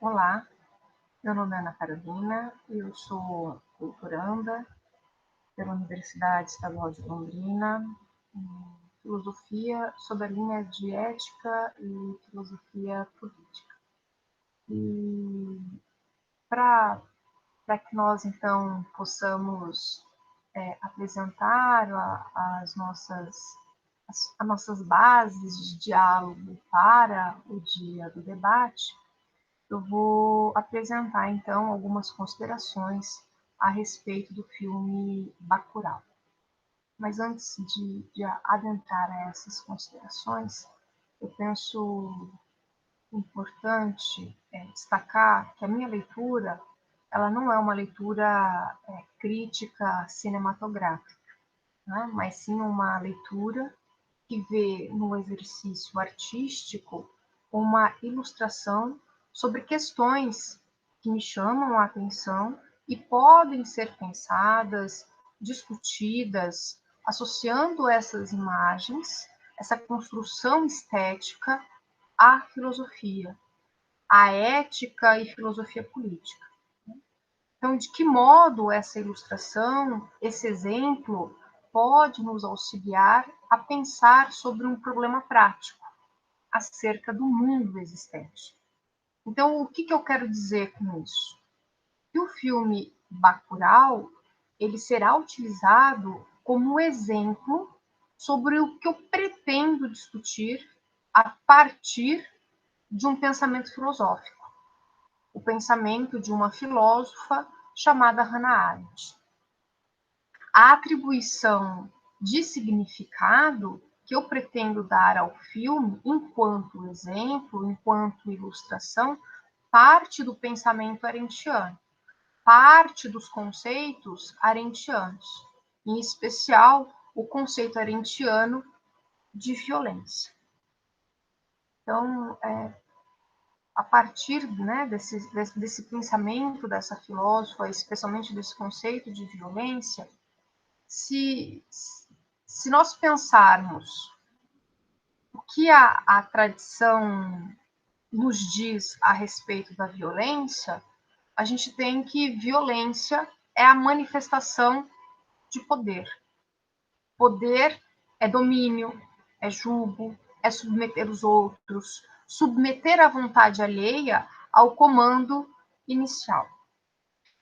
Olá, meu nome é Ana Carolina, eu sou doutoranda pela Universidade Estadual de Londrina, em filosofia sob a linha de ética e filosofia política. E para que nós, então, possamos apresentar as nossas bases de diálogo para o dia do debate, eu vou apresentar, então, algumas considerações a respeito do filme Bacurau. Mas antes de adentrar a essas considerações, eu penso importante destacar que a minha leitura ela não é uma leitura crítica cinematográfica, né? Mas sim uma leitura que vê no exercício artístico uma ilustração sobre questões que me chamam a atenção e podem ser pensadas, discutidas, associando essas imagens, essa construção estética à filosofia, à ética e filosofia política. Então, de que modo essa ilustração, esse exemplo, pode nos auxiliar a pensar sobre um problema prático acerca do mundo existente? Então, o que eu quero dizer com isso? Que o filme Bacurau ele será utilizado como exemplo sobre o que eu pretendo discutir a partir de um pensamento filosófico, o pensamento de uma filósofa chamada Hannah Arendt. A atribuição de significado que eu pretendo dar ao filme, enquanto exemplo, enquanto ilustração, parte do pensamento arendtiano, parte dos conceitos arendtianos, em especial o conceito arendtiano de violência. Então, a partir desse pensamento dessa filósofa, especialmente desse conceito de violência, se nós pensarmos o que a tradição nos diz a respeito da violência, a gente tem que violência é a manifestação de poder. Poder é domínio, é julgo, é submeter os outros, submeter a vontade alheia ao comando inicial.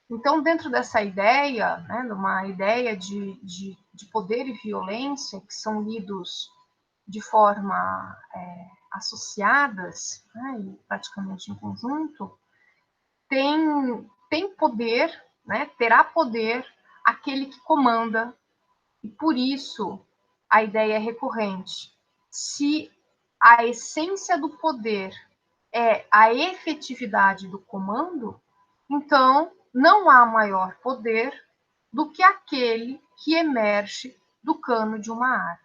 Então, dentro dessa ideia, né, de uma ideia de poder e violência, que são lidos de forma associadas, né, e praticamente em conjunto, tem poder, né, terá poder aquele que comanda, e por isso a ideia é recorrente. Se a essência do poder é a efetividade do comando, então não há maior poder do que aquele que emerge do cano de uma arma.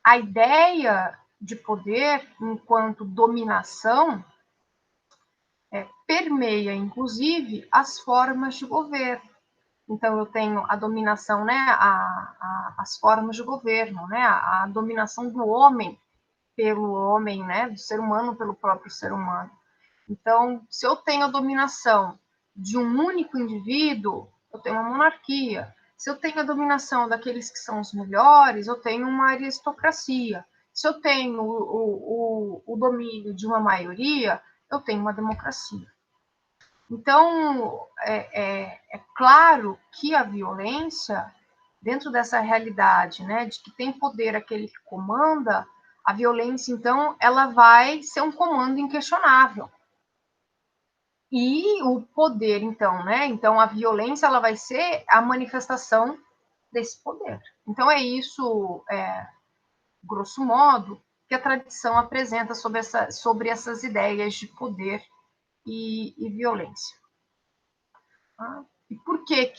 A ideia de poder enquanto dominação permeia, inclusive, as formas de governo. Então, eu tenho a dominação, né, as formas de governo, né, a dominação do homem pelo homem, né, do ser humano pelo próprio ser humano. Então, se eu tenho a dominação de um único indivíduo, eu tenho uma monarquia. Se eu tenho a dominação daqueles que são os melhores, eu tenho uma aristocracia. Se eu tenho o domínio de uma maioria, eu tenho uma democracia. Então, é claro que a violência, dentro dessa realidade, né, de que tem poder aquele que comanda, a violência, então, ela vai ser um comando inquestionável. E o poder, então, né? Então, a violência, ela vai ser a manifestação desse poder. Então, é isso, grosso modo, que a tradição apresenta sobre essas ideias de poder e violência. E por que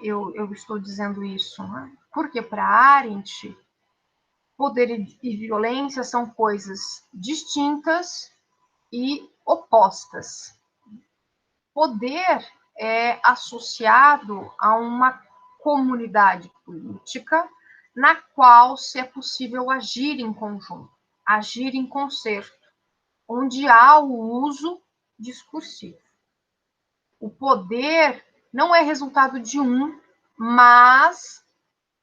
eu estou dizendo isso? Né? Porque para Arendt, poder e violência são coisas distintas e opostas. Poder é associado a uma comunidade política na qual se é possível agir em conjunto, agir em concerto, onde há o uso discursivo. O poder não é resultado de mas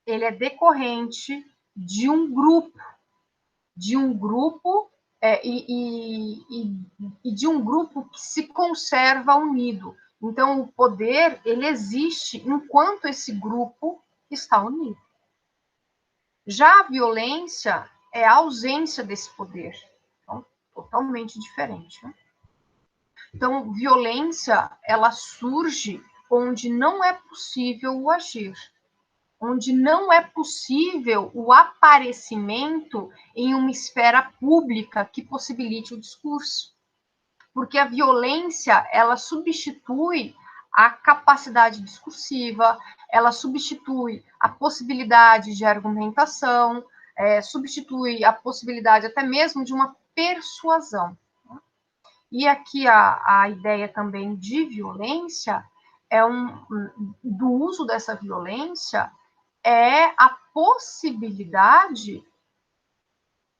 ele é decorrente de um grupo, e de um grupo que se conserva unido. Então, o poder ele existe enquanto esse grupo está unido. Já a violência é a ausência desse poder. Então, totalmente diferente, né? Então, violência, ela surge onde não é possível o agir, onde não é possível o aparecimento em uma esfera pública que possibilite o discurso. Porque a violência, ela substitui a capacidade discursiva, ela substitui a possibilidade de argumentação, substitui a possibilidade até mesmo de uma persuasão. E aqui a ideia também de violência do uso dessa violência é a possibilidade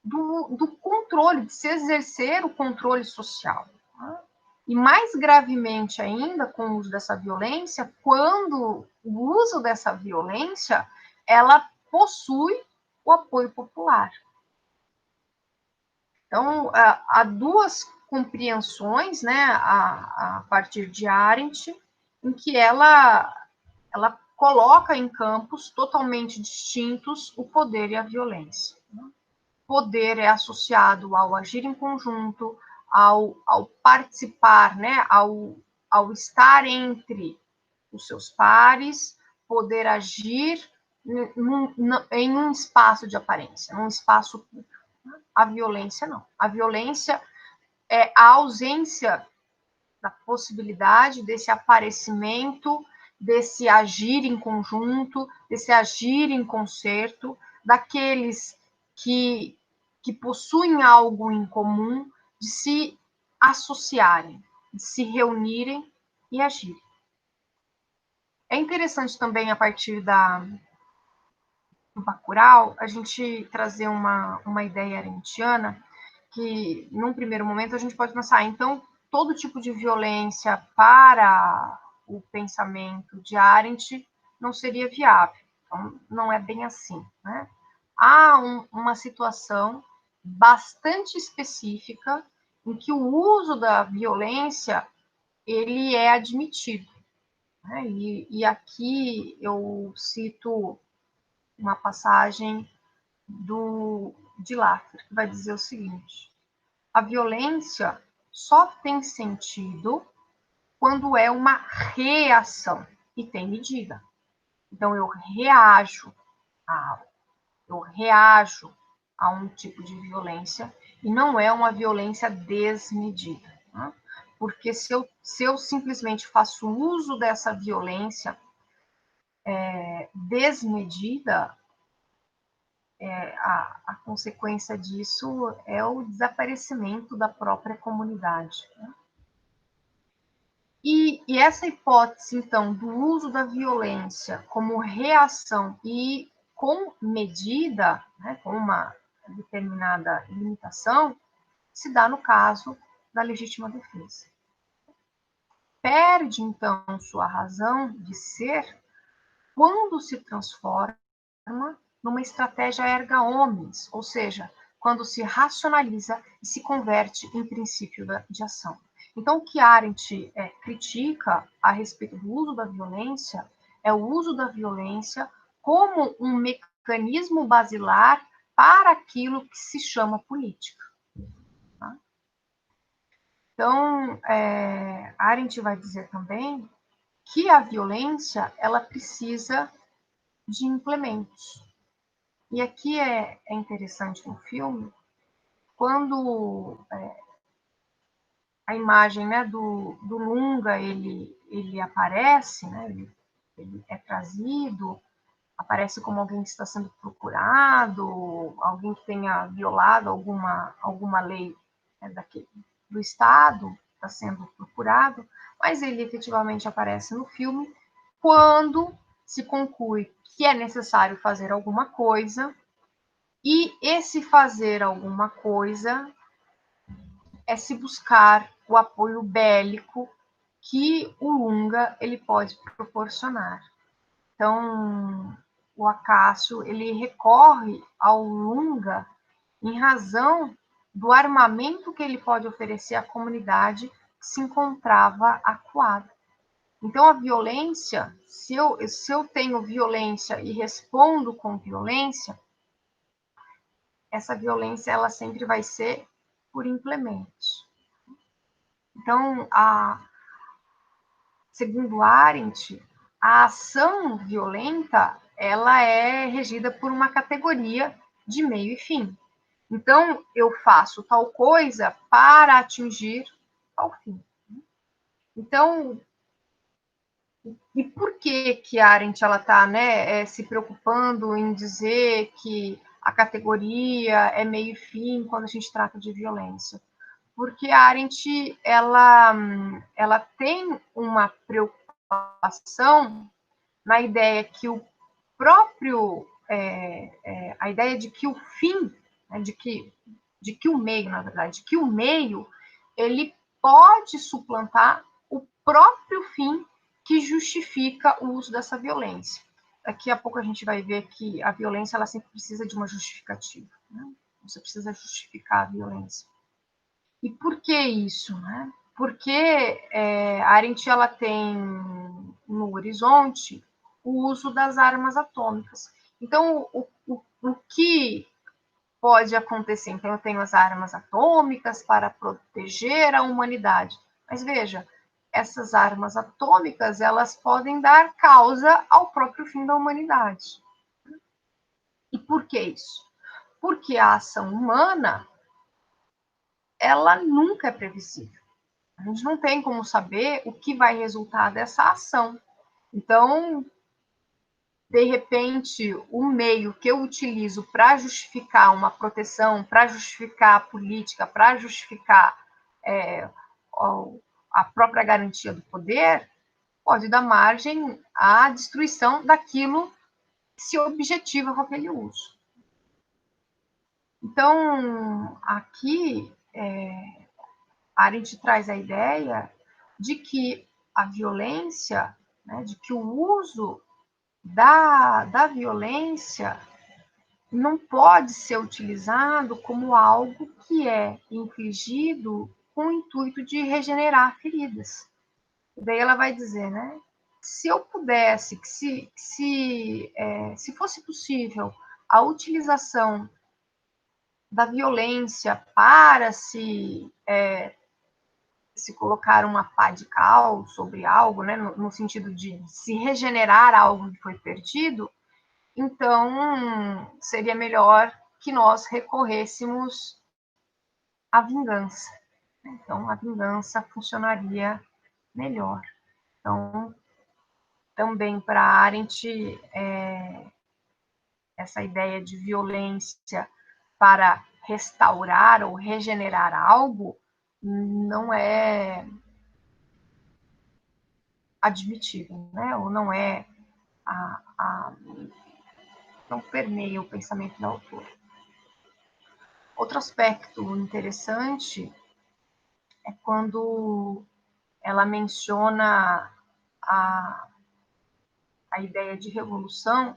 do controle, de se exercer o controle social. Tá? E mais gravemente ainda com o uso dessa violência, quando o uso dessa violência, ela possui o apoio popular. Então, há duas compreensões, né, a partir de Arendt, em que ela coloca em campos totalmente distintos o poder e a violência. Poder é associado ao agir em conjunto, ao participar, né, ao estar entre os seus pares, poder agir em um espaço de aparência, num espaço público. A violência não. A violência é a ausência da possibilidade desse aparecimento, desse agir em conjunto, desse agir em concerto, daqueles que possuem algo em comum, de se associarem, de se reunirem e agirem. É interessante também, a partir do Bacurau, a gente trazer uma ideia arendtiana, que, num primeiro momento, a gente pode pensar, então, todo tipo de violência para o pensamento de Arendt não seria viável. Então, não é bem assim, né? Há uma situação bastante específica em que o uso da violência ele é admitido, né? E aqui eu cito uma passagem de Laffer, que vai dizer o seguinte: a violência só tem sentido quando é uma reação e tem medida. Então, eu reajo a um tipo de violência e não é uma violência desmedida. Né? Porque se eu simplesmente faço uso dessa violência desmedida, a consequência disso é o desaparecimento da própria comunidade. Né? E essa hipótese, então, do uso da violência como reação e com medida, né, com uma determinada limitação, se dá no caso da legítima defesa. Perde, então, sua razão de ser quando se transforma numa estratégia erga omnes, ou seja, quando se racionaliza e se converte em princípio de ação. Então, o que Arendt critica a respeito do uso da violência é o uso da violência como um mecanismo basilar para aquilo que se chama política. Tá? Então, Arendt vai dizer também que a violência ela precisa de implementos. E aqui é interessante no filme, quando a imagem, né, do Lunga ele aparece, né, ele é trazido, aparece como alguém que está sendo procurado, alguém que tenha violado alguma lei, né, do Estado, está sendo procurado, mas ele efetivamente aparece no filme quando se conclui que é necessário fazer alguma coisa, e esse fazer alguma coisa é se buscar o apoio bélico que o Lunga ele pode proporcionar. Então, o Acácio ele recorre ao Lunga em razão do armamento que ele pode oferecer à comunidade que se encontrava acuada. Então, a violência, se eu tenho violência e respondo com violência, essa violência ela sempre vai ser por implementos. Então, segundo Arendt, a ação violenta ela é regida por uma categoria de meio e fim. Então, eu faço tal coisa para atingir tal fim. Então, e por que a Arendt está se preocupando em dizer que a categoria é meio e fim quando a gente trata de violência? Porque a Arendt ela tem uma preocupação na ideia que o próprio a ideia de que o fim, né, de que o meio, na verdade, de que o meio ele pode suplantar o próprio fim que justifica o uso dessa violência. Daqui a pouco a gente vai ver que a violência ela sempre precisa de uma justificativa. Né? Você precisa justificar a violência. E por que isso? Né? Porque a Arendt ela tem no horizonte o uso das armas atômicas. Então, o que pode acontecer? Então, eu tenho as armas atômicas para proteger a humanidade. Mas veja, essas armas atômicas elas podem dar causa ao próprio fim da humanidade. E por que isso? Porque a ação humana ela nunca é previsível. A gente não tem como saber o que vai resultar dessa ação. Então, de repente, o meio que eu utilizo para justificar uma proteção, para justificar a política, para justificar a própria garantia do poder, pode dar margem à destruição daquilo que se objetiva com aquele uso. Então, aqui, a Arendt traz a ideia de que a violência, né, de que o uso da violência não pode ser utilizado como algo que é infligido com o intuito de regenerar feridas. E daí ela vai dizer, né? Se eu pudesse, se fosse possível a utilização da violência para se colocar uma pá de cal sobre algo, né, no sentido de se regenerar algo que foi perdido, então seria melhor que nós recorrêssemos à vingança. Então, a vingança funcionaria melhor. Então, também para Arendt, essa ideia de violência para restaurar ou regenerar algo não é admitível, né? Ou não é não permeia o pensamento da autora. Outro aspecto interessante é quando ela menciona a ideia de revolução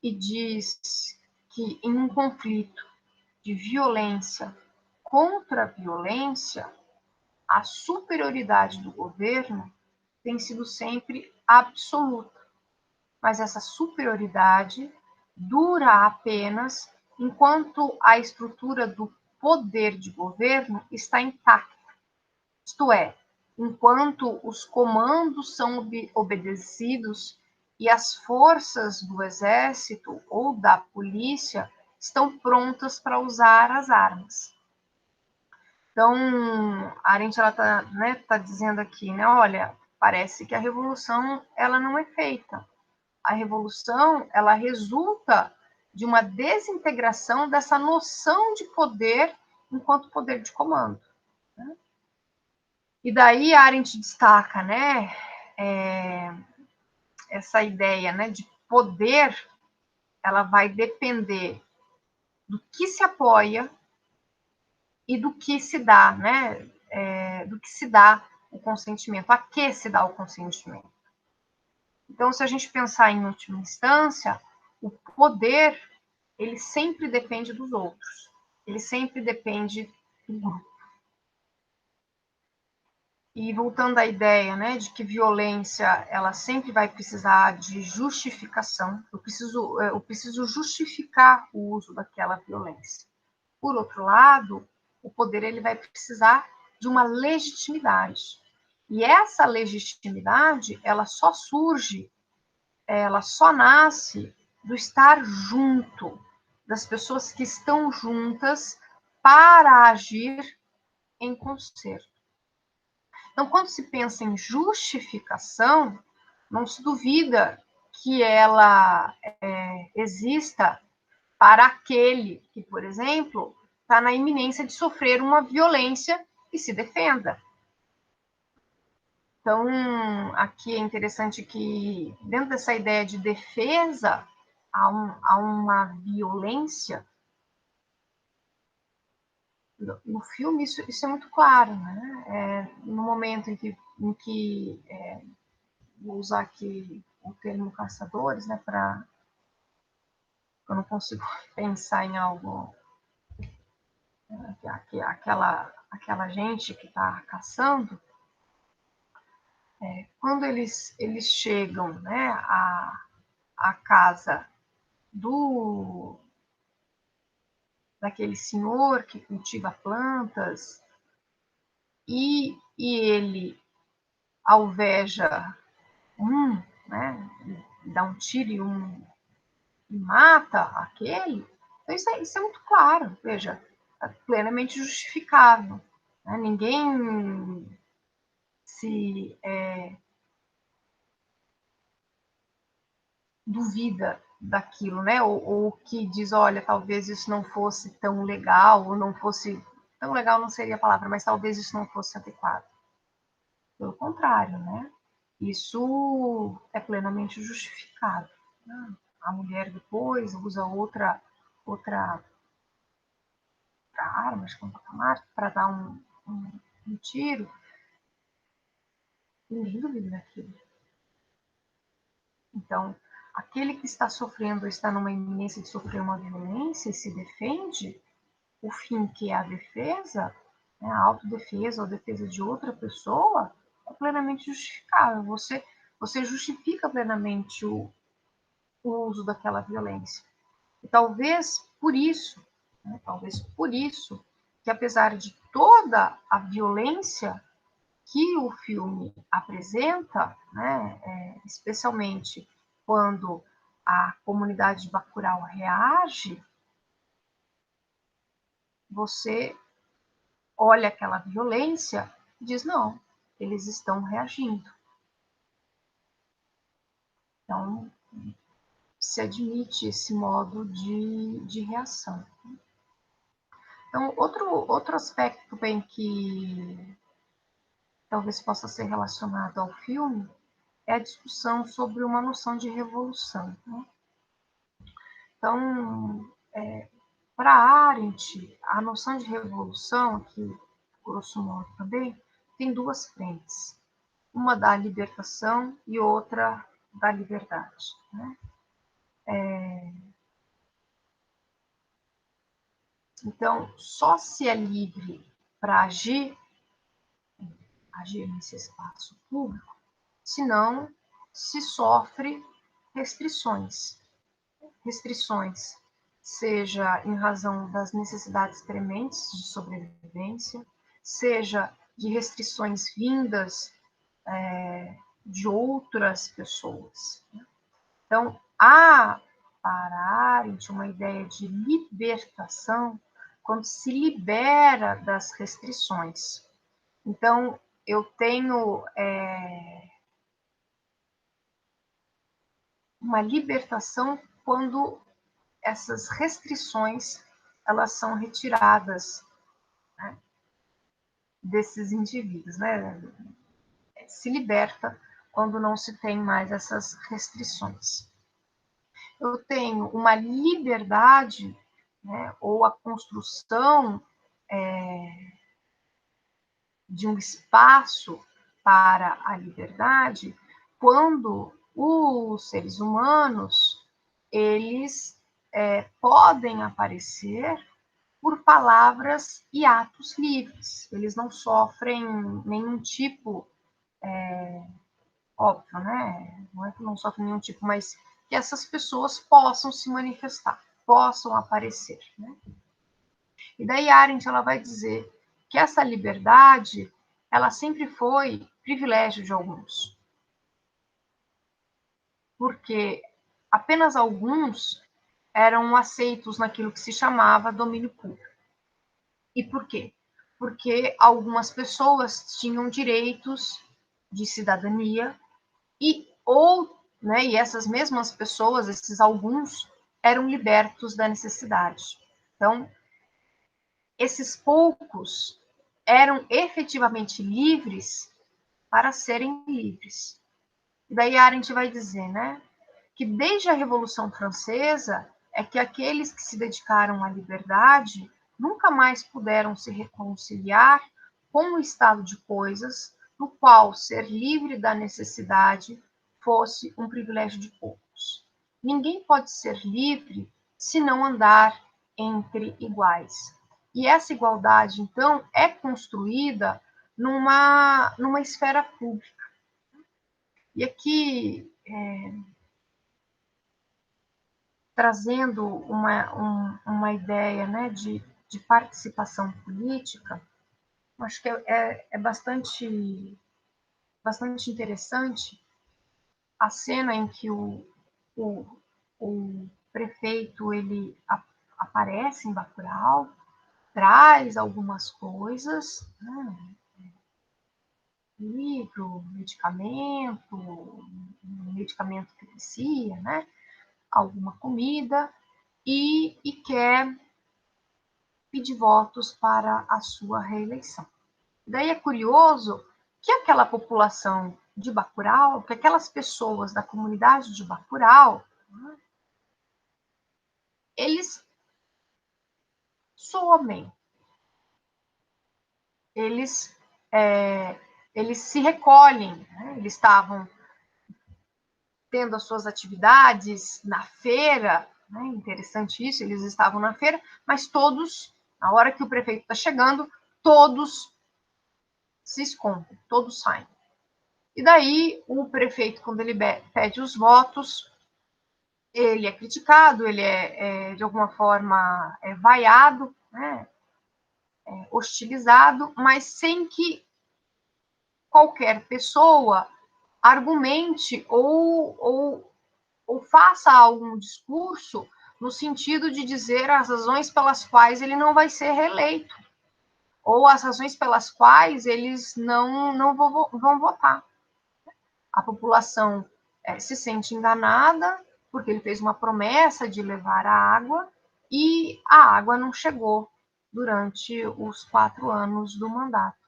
e diz que em um conflito de violência contra violência, a superioridade do governo tem sido sempre absoluta, mas essa superioridade dura apenas enquanto a estrutura do poder de governo está intacta, isto é, enquanto os comandos são obedecidos e as forças do exército ou da polícia estão prontas para usar as armas. Então, a Arendt tá dizendo aqui, né, olha, parece que a revolução ela não é feita. A revolução ela resulta de uma desintegração dessa noção de poder enquanto poder de comando. Né? E daí a Arendt destaca, né, essa ideia, né, de poder, ela vai depender do que se apoia e do que se dá, né? Do que se dá o consentimento, a que se dá o consentimento. Então, se a gente pensar em última instância, o poder, ele sempre depende dos outros, ele sempre depende do grupo. E voltando à ideia, né, de que violência, ela sempre vai precisar de justificação, eu preciso justificar o uso daquela violência. Por outro lado, o poder, ele vai precisar de uma legitimidade. E essa legitimidade, ela só surge, ela só nasce do estar junto, das pessoas que estão juntas para agir em concerto. Então, quando se pensa em justificação, não se duvida que ela exista para aquele que, por exemplo, está na iminência de sofrer uma violência e se defenda. Então, aqui é interessante que, dentro dessa ideia de defesa, há uma violência. No filme, isso é muito claro, né? No momento em que vou usar aqui o termo caçadores, né? Eu não consigo pensar em algo, aquela gente que está caçando. Quando eles chegam, né, à casa daquele senhor que cultiva plantas e ele alveja né, dá um tiro e mata aquele, então isso é muito claro, veja, é plenamente justificável. Né? Ninguém se duvida daquilo, né? Ou que diz, olha, talvez isso não fosse tão legal, ou não fosse... Tão legal não seria a palavra, mas talvez isso não fosse adequado. Pelo contrário, né? Isso é plenamente justificado. A mulher depois usa outra arma, acho que é um patamar, para dar um tiro. Ninguém duvida daquilo. Então, aquele que está sofrendo, está numa iminência de sofrer uma violência e se defende, o fim que é a defesa, né, a autodefesa ou a defesa de outra pessoa, é plenamente justificável. Você justifica plenamente o uso daquela violência. E talvez por isso, que apesar de toda a violência que o filme apresenta, né, especialmente quando a comunidade de Bacurau reage, você olha aquela violência e diz, não, eles estão reagindo. Então, se admite esse modo de reação. Então, outro aspecto bem que talvez possa ser relacionado ao filme é a discussão sobre uma noção de revolução. Né? Então, para Arendt, a noção de revolução, aqui, grosso modo também, tem duas frentes. Uma da libertação e outra da liberdade. Né? Então, só se é livre para agir nesse espaço público, senão se sofre restrições. Restrições, seja em razão das necessidades prementes de sobrevivência, seja de restrições vindas de outras pessoas. Então, há para Arendt uma ideia de libertação quando se libera das restrições. Então, eu tenho uma libertação quando essas restrições elas são retiradas, né, desses indivíduos, né? Se liberta quando não se tem mais essas restrições. Eu tenho uma liberdade, né, ou a construção de um espaço para a liberdade quando os seres humanos eles podem aparecer por palavras e atos livres. Eles não sofrem nenhum tipo, óbvio, né? Não é que não sofrem nenhum tipo, mas que essas pessoas possam se manifestar, possam aparecer, né? E daí Arendt ela vai dizer que essa liberdade ela sempre foi privilégio de alguns, porque apenas alguns eram aceitos naquilo que se chamava domínio público. E por quê? Porque algumas pessoas tinham direitos de cidadania e essas mesmas pessoas, esses alguns, eram libertos da necessidade. Então, esses poucos eram efetivamente livres para serem livres. E daí Arendt vai dizer, né, que desde a Revolução Francesa é que aqueles que se dedicaram à liberdade nunca mais puderam se reconciliar com o estado de coisas no qual ser livre da necessidade fosse um privilégio de poucos. Ninguém pode ser livre se não andar entre iguais. E essa igualdade, então, é construída numa esfera pública. E aqui, trazendo uma ideia, né, de participação política, acho que é bastante interessante a cena em que o, o prefeito ele aparece em Bacurau, traz algumas coisas, né, livro, medicamento que vicia, né, alguma comida, e quer pedir votos para a sua reeleição. Daí é curioso que aquela população de Bacurau, que aquelas pessoas da comunidade de Bacurau, eles somem, eles, eles se recolhem, né? Eles estavam tendo as suas atividades na feira, né? Interessante isso, eles estavam na feira, mas todos, na hora que o prefeito está chegando, todos se escondem, todos saem. E daí o prefeito, quando ele pede os votos, ele é criticado, ele de alguma forma vaiado, né? Hostilizado, mas sem que qualquer pessoa argumente ou faça algum discurso no sentido de dizer as razões pelas quais ele não vai ser reeleito, ou as razões pelas quais eles não vão votar. A população se sente enganada, porque ele fez uma promessa de levar a água, e a água não chegou durante os 4 anos do mandato.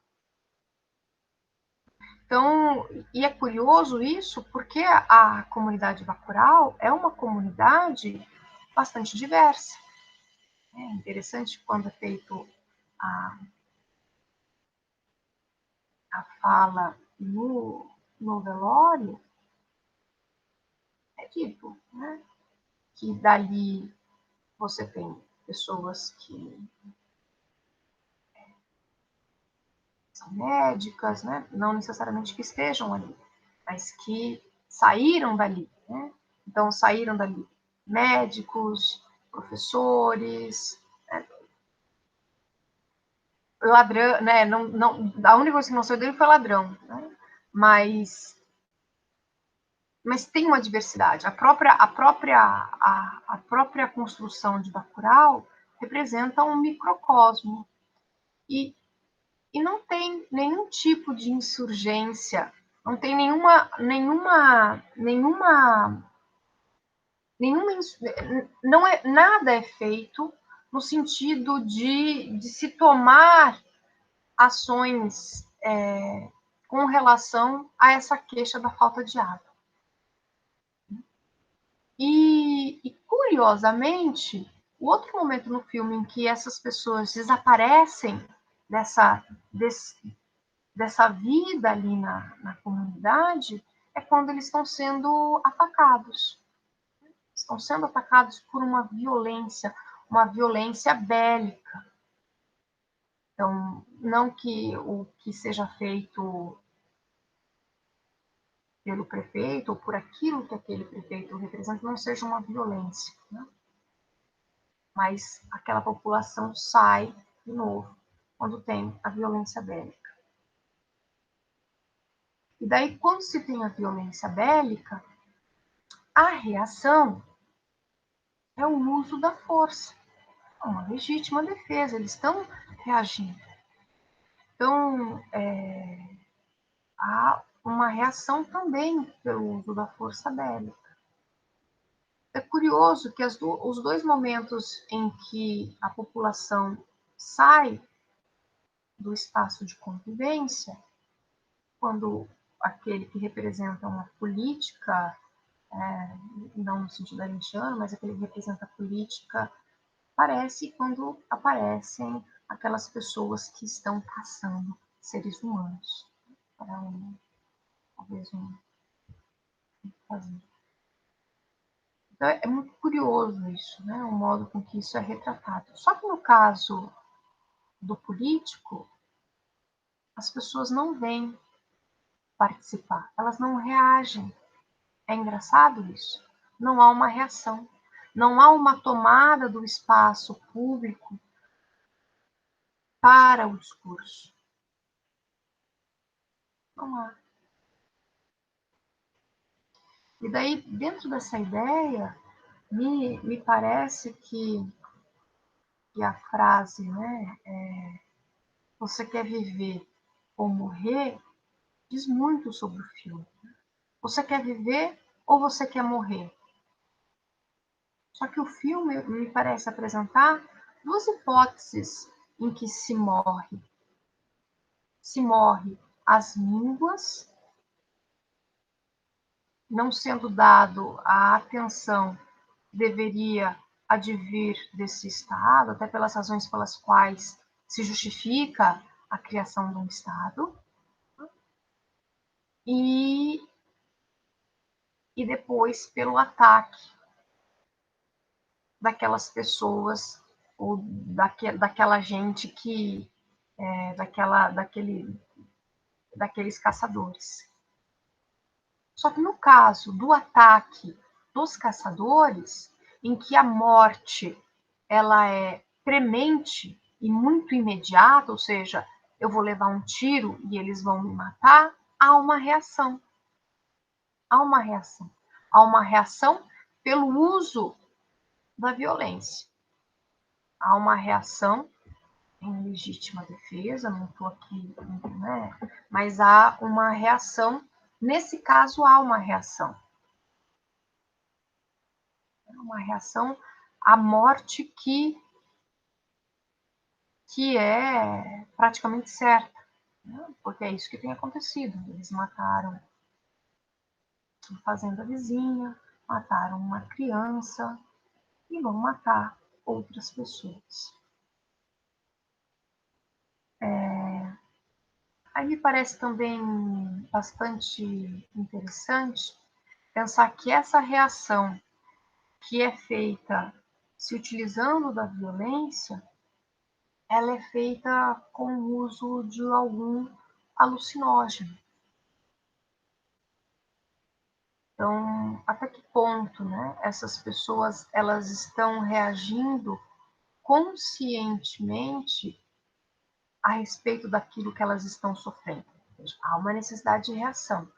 Então, e é curioso isso, porque a comunidade Bacurau é uma comunidade bastante diversa. É interessante quando é feito a fala no velório, é dito, né, que dali você tem pessoas que são médicas, né, não necessariamente que estejam ali, mas que saíram dali, né? Então, saíram dali médicos, professores, né, ladrão, né? A única coisa que não saiu dele foi ladrão, né? Mas tem uma diversidade. A própria construção de Bacurau representa um microcosmo e não tem nenhum tipo de insurgência, não tem não é nada é feito no sentido de se tomar ações com relação a essa queixa da falta de água. E curiosamente, o outro momento no filme em que essas pessoas desaparecem dessa vida ali na comunidade é quando eles estão sendo atacados. Estão sendo atacados por uma violência bélica. Então, não que o que seja feito pelo prefeito ou por aquilo que aquele prefeito representa não seja uma violência, né? Mas aquela população sai de novo quando tem a violência bélica. E daí, quando se tem a violência bélica, a reação é o uso da força. É uma legítima defesa, eles estão reagindo. Então, há uma reação também pelo uso da força bélica. É curioso que os dois momentos em que a população sai do espaço de convivência, quando aquele que representa uma política, não no sentido arintiano, mas aquele que representa a política, aparece quando aparecem aquelas pessoas que estão caçando seres humanos para talvez fazer. Então, é muito curioso isso, né? O modo com que isso é retratado. Só que no caso do político, as pessoas não vêm participar, elas não reagem. É engraçado isso. Não há uma reação, não há uma tomada do espaço público para o discurso. Não há. E daí, dentro dessa ideia, me parece que a frase, né, você quer viver ou morrer, diz muito sobre o filme. Você quer viver ou você quer morrer? Só que o filme me parece apresentar duas hipóteses em que se morre. Se morre às mínguas, não sendo dado a atenção que deveria advir desse Estado, até pelas razões pelas quais se justifica a criação de um Estado, e depois pelo ataque daquelas pessoas ou daquela gente que daqueles caçadores. Só que no caso do ataque dos caçadores, em que a morte ela é premente e muito imediata, ou seja, eu vou levar um tiro e eles vão me matar, há uma reação. Há uma reação. Há uma reação pelo uso da violência. Há uma reação em legítima defesa, não estou aqui, né? Mas há uma reação, nesse caso há uma reação. Uma reação à morte que é praticamente certa, né? Porque é isso que tem acontecido. Eles mataram uma fazenda vizinha, mataram uma criança e vão matar outras pessoas. Aí me parece também bastante interessante pensar que essa reação que é feita se utilizando da violência, ela é feita com o uso de algum alucinógeno. Então, até que ponto, né, essas pessoas elas estão reagindo conscientemente a respeito daquilo que elas estão sofrendo? Há uma necessidade de reação,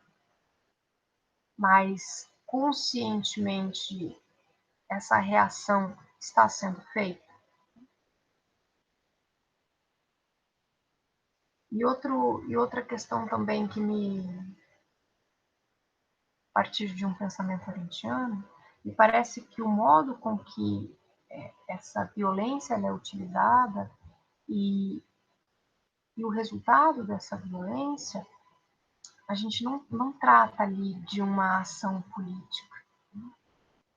mas conscientemente essa reação está sendo feita? E outra questão também que a partir de um pensamento arintiano, me parece que o modo com que essa violência é utilizada e o resultado dessa violência, a gente não trata ali de uma ação política.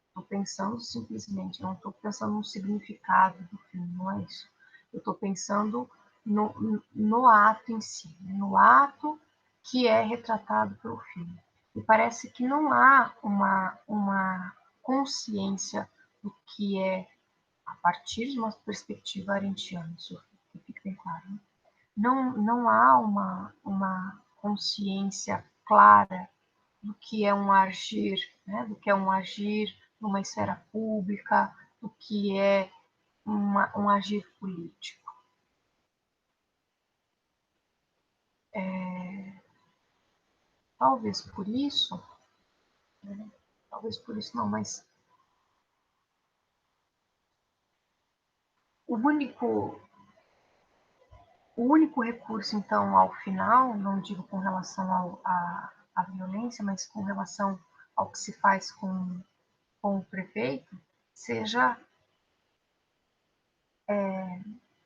Estou pensando simplesmente, não estou pensando no significado do filme, não é isso. Eu estou pensando no ato em si, no ato que é retratado pelo filme. E parece que não há uma consciência do que é, a partir de uma perspectiva arendtiana, isso fica bem claro. Né? Não há uma consciência clara do que é um agir, né? Do que é um agir numa esfera pública, do que é um agir político. Talvez por isso, né? Talvez por isso não, mas o único recurso, então, ao final, não digo com relação à violência, mas com relação ao que se faz com o prefeito, seja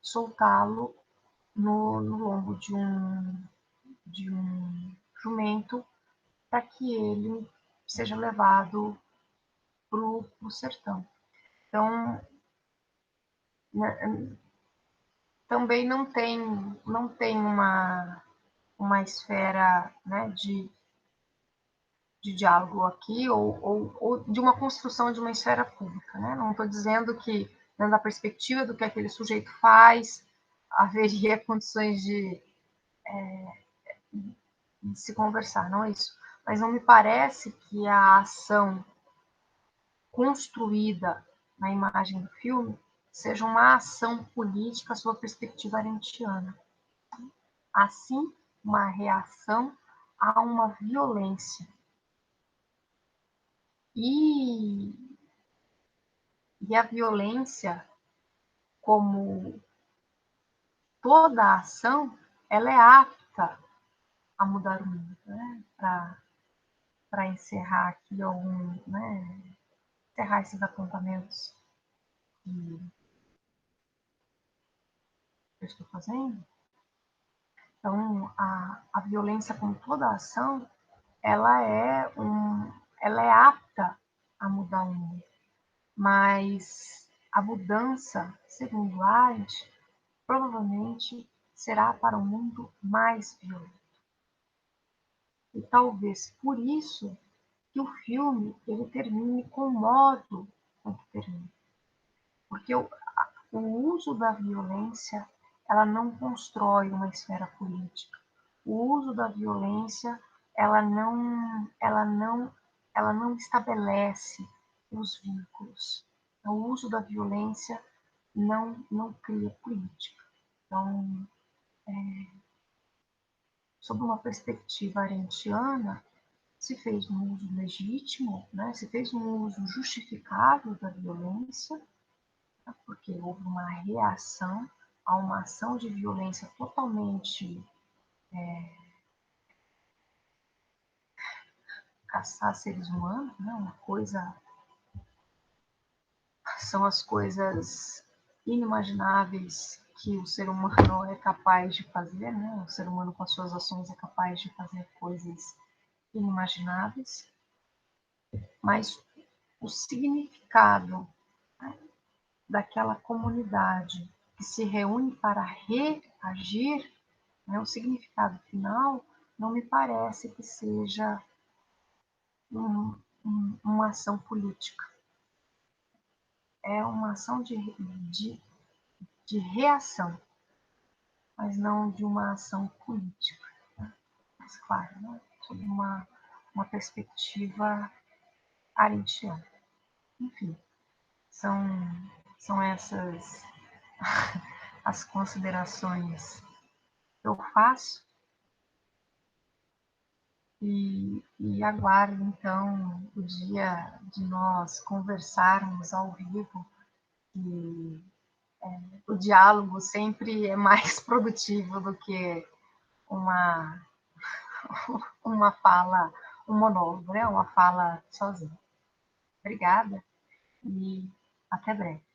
soltá-lo no lombo de um jumento para que ele seja levado para o sertão. Então, né, também não tem uma esfera, né, de diálogo aqui ou de uma construção de uma esfera pública. Né? Não estou dizendo que, dentro da perspectiva do que aquele sujeito faz, haveria condições de se conversar, não é isso. Mas não me parece que a ação construída na imagem do filme seja uma ação política sob a perspectiva arendtiana. Assim, uma reação a uma violência. E a violência, como toda ação, ela é apta a mudar o mundo. Né? Para encerrar aqui né? Encerrar esses apontamentos que eu estou fazendo. Então, a violência, como toda ação, ela é apta a mudar o mundo. Mas a mudança, segundo Arendt, provavelmente será para um mundo mais violento. E talvez por isso que o filme ele termine com o modo com que termina. Porque o uso da violência ela não constrói uma esfera política. O uso da violência ela não estabelece os vínculos. O uso da violência não cria política. Então, sob uma perspectiva arendtiana, se fez um uso legítimo, né? Se fez um uso justificável da violência, né? Porque houve uma reação a uma ação de violência totalmente caçar seres humanos, né? Uma coisa são as coisas inimagináveis que o ser humano é capaz de fazer, né? O ser humano com as suas ações é capaz de fazer coisas inimagináveis, mas o significado, né, daquela comunidade que se reúne para reagir, né, o significado final não me parece que seja uma ação política. É uma ação de reação, mas não de uma ação política. Né? Mas, claro, né? Sob uma perspectiva arendtiana. Enfim, são essas as considerações que eu faço e aguardo, então, o dia de nós conversarmos ao vivo e o diálogo sempre é mais produtivo do que uma, uma fala, um monólogo, né? Uma fala sozinha. Obrigada e até breve.